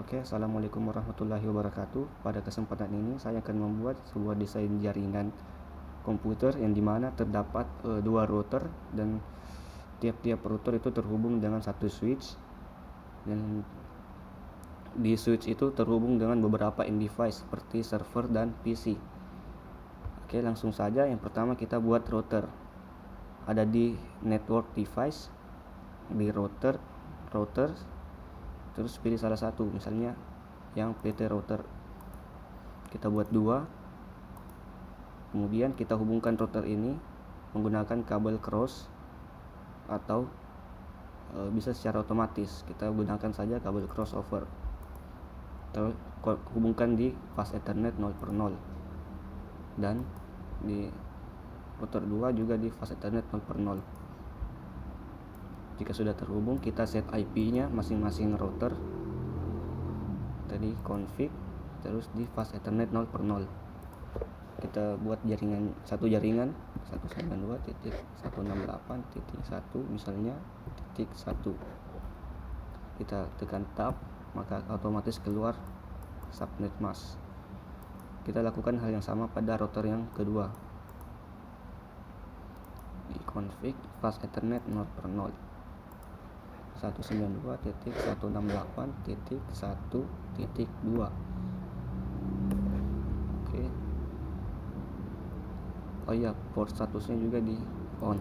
Oke, assalamualaikum warahmatullahi wabarakatuh. Pada kesempatan ini saya akan membuat sebuah desain jaringan komputer yang dimana terdapat dua router, dan tiap-tiap router itu terhubung dengan satu switch, dan di switch itu terhubung dengan beberapa end device seperti server dan PC. Oke, langsung saja. Yang pertama kita buat router. Ada di network device, di router, terus pilih salah satu, misalnya yang PT router. Kita buat dua, kemudian kita hubungkan router ini menggunakan kabel cross atau bisa secara otomatis. Kita gunakan saja kabel crossover. Kita hubungkan di fast Ethernet 0/0, dan di router 2 juga di fast Ethernet 0/0. Jika sudah terhubung, kita set IP-nya masing-masing router. Tadi config, terus di fast Ethernet 0/0. Kita buat satu jaringan 192.168.1 misalnya .1. Kita tekan tab, maka otomatis keluar subnet mask. Kita lakukan hal yang sama pada router yang kedua. Di config fast Ethernet 0/0 192.168.1.2. Oke. Oh ya, port statusnya juga di on.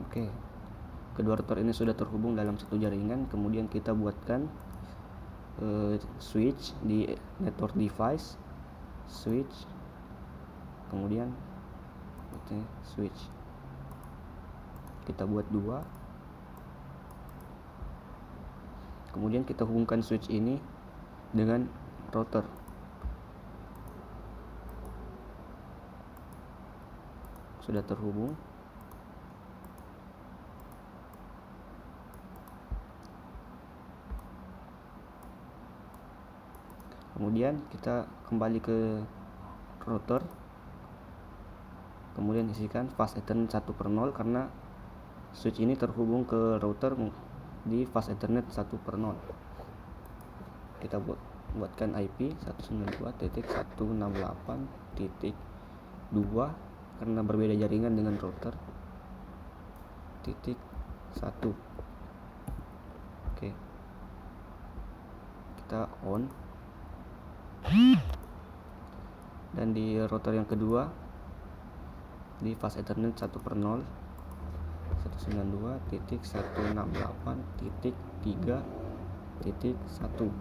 Oke. Kedua router ini sudah terhubung dalam satu jaringan. Kemudian kita buatkan switch di network device, switch, kemudian switch. Kita buat dua, kemudian kita hubungkan switch ini dengan router. Sudah terhubung. Kemudian kita kembali ke router, kemudian isikan fast Ethernet 1/0 karena switch ini terhubung ke router di fast Ethernet 1/0. Kita buatkan IP 192.168.2 karena berbeda jaringan dengan router .1. Oke, kita on. Dan di router yang kedua di fast Ethernet 1/0 192.168.3.1.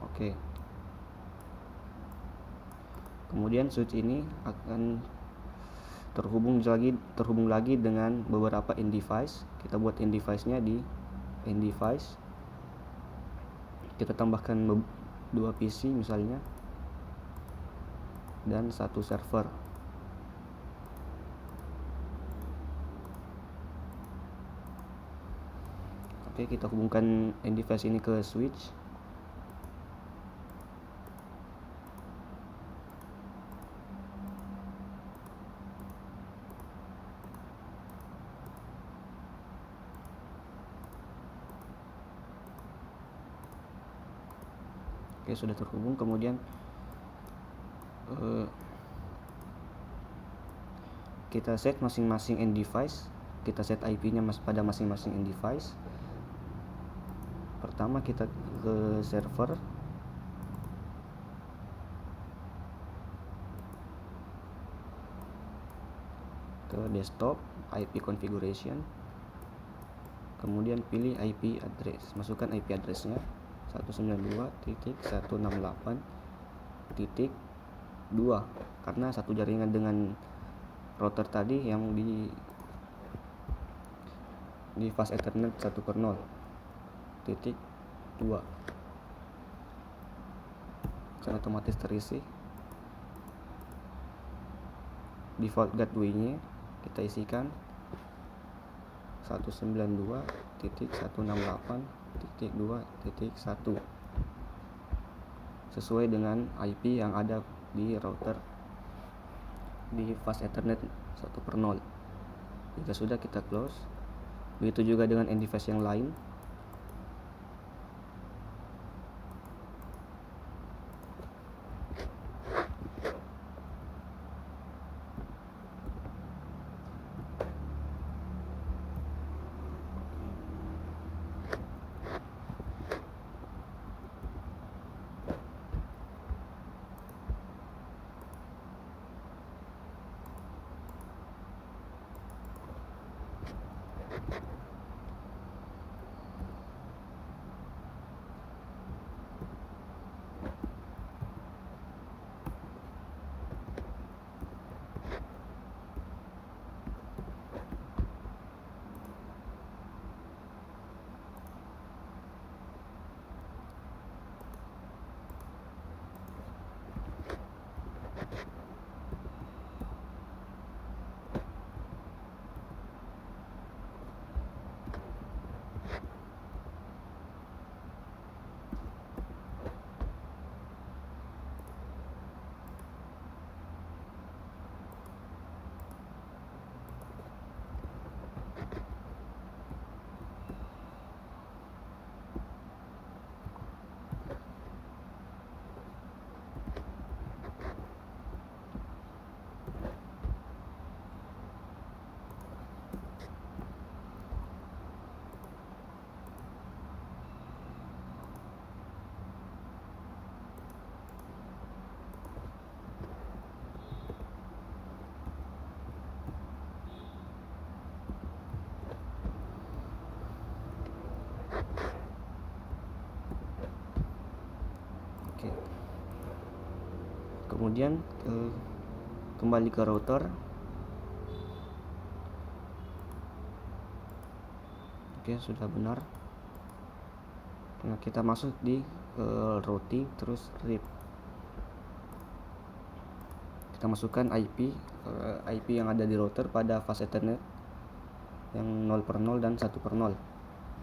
Oke. Kemudian switch ini akan terhubung lagi dengan beberapa end device. Kita buat end device-nya di end device. Kita tambahkan dua PC misalnya, dan satu server. Oke, kita hubungkan end device ini ke switch. Oke, sudah terhubung. Kemudian kita set masing-masing end device. Kita set IP-nya pada masing-masing end device. Pertama kita ke server, ke desktop, IP configuration, kemudian pilih IP address. Masukkan IP address-nya 192.168.2 karena satu jaringan dengan router tadi yang di fast Ethernet 1/0.2. Akan otomatis terisi. Default gateway-nya kita isikan 192.168.2.1. sesuai dengan IP yang ada di router di fast Ethernet 1/0. Jika sudah, kita close. Begitu juga dengan device yang lain. Oke. Kemudian kembali ke router. Oke, sudah benar. Nah, kita masuk di routing, terus read. Kita masukkan IP yang ada di router pada fast Ethernet yang 0/0 dan 1/0.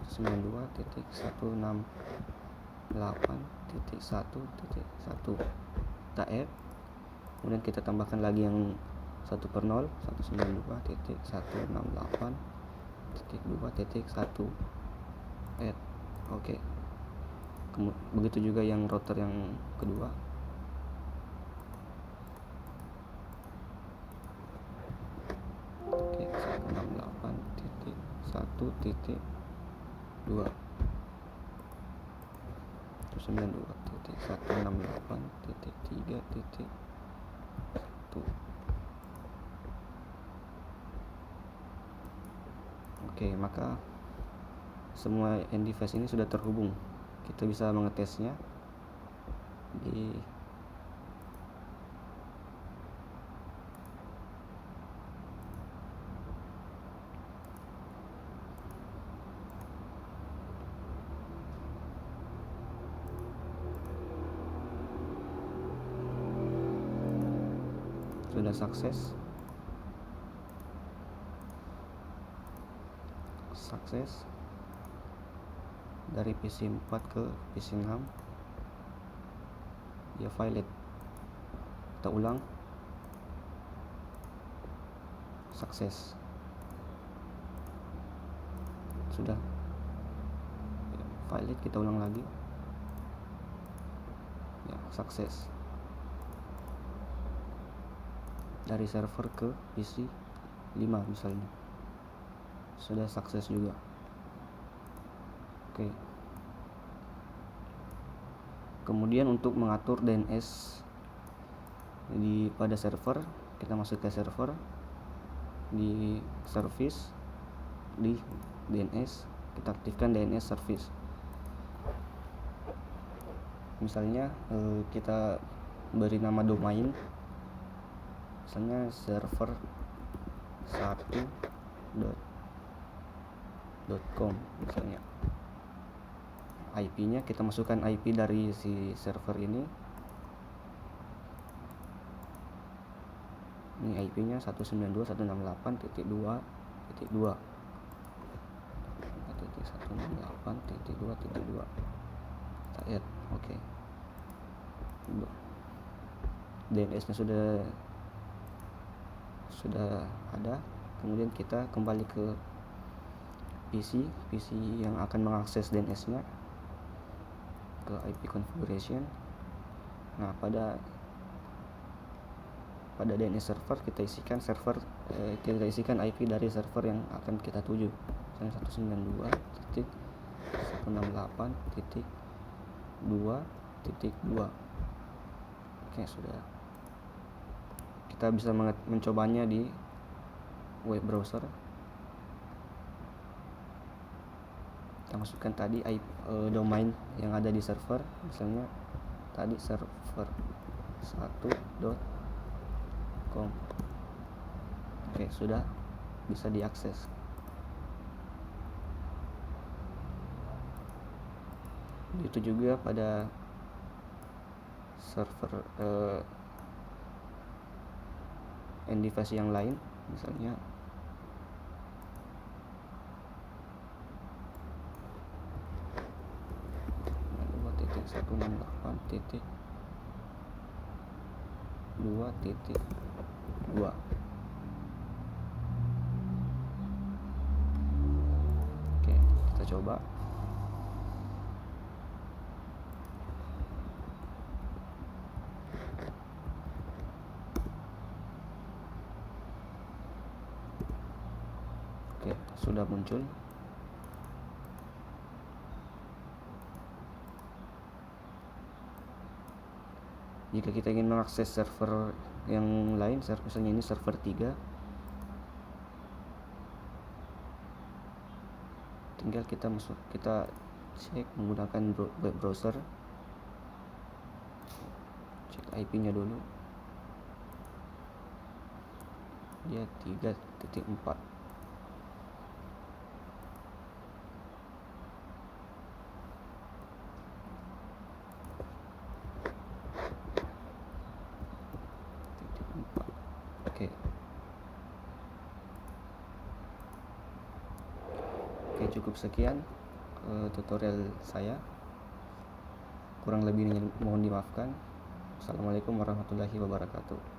92.168.1.1. Kita add. Kemudian kita tambahkan lagi yang 1/0, 192.168.2.1. Add. Oke. Begitu juga yang router yang kedua. Oke, 168.1.2. 92.168.3.1. Oke, maka semua end device ini sudah terhubung. Kita bisa mengetesnya di sudah sukses dari PC 4 ke PC 6 ya violet. Kita ulang. Sukses. Sudah violet, kita ulang lagi. Ya, sukses. Dari server ke PC 5 misalnya. Sudah sukses juga. Oke. Kemudian untuk mengatur DNS pada server, kita masuk ke server, di service, di DNS, kita aktifkan DNS service. Misalnya kita beri nama domain, misalnya server 1.com misalnya. IP-nya kita masukkan IP dari si server ini. Ini IP-nya 192.168.2.2. 168.2.2. Kita add. Oke. DNS nya sudah ada. Kemudian kita kembali ke PC yang akan mengakses DNS nya, ke IP configuration. Nah, pada DNS server kita isikan IP dari server yang akan kita tuju, misalnya 192.168.2.2. Oke, sudah. Kita bisa mencobanya di web browser. Kita masukkan tadi domain yang ada di server, misalnya tadi server1.com. Oke, sudah bisa diakses. Itu juga pada server device yang lain, misalnya .168.2.2. Oke, kita coba. Oke, sudah muncul. Jika kita ingin mengakses server yang lain, misalnya ini server 3, tinggal kita cek menggunakan web browser, cek IP nya dulu, dia 3.4. Oke, cukup sekian tutorial saya. Kurang lebihnya mohon dimaafkan. Assalamualaikum warahmatullahi wabarakatuh.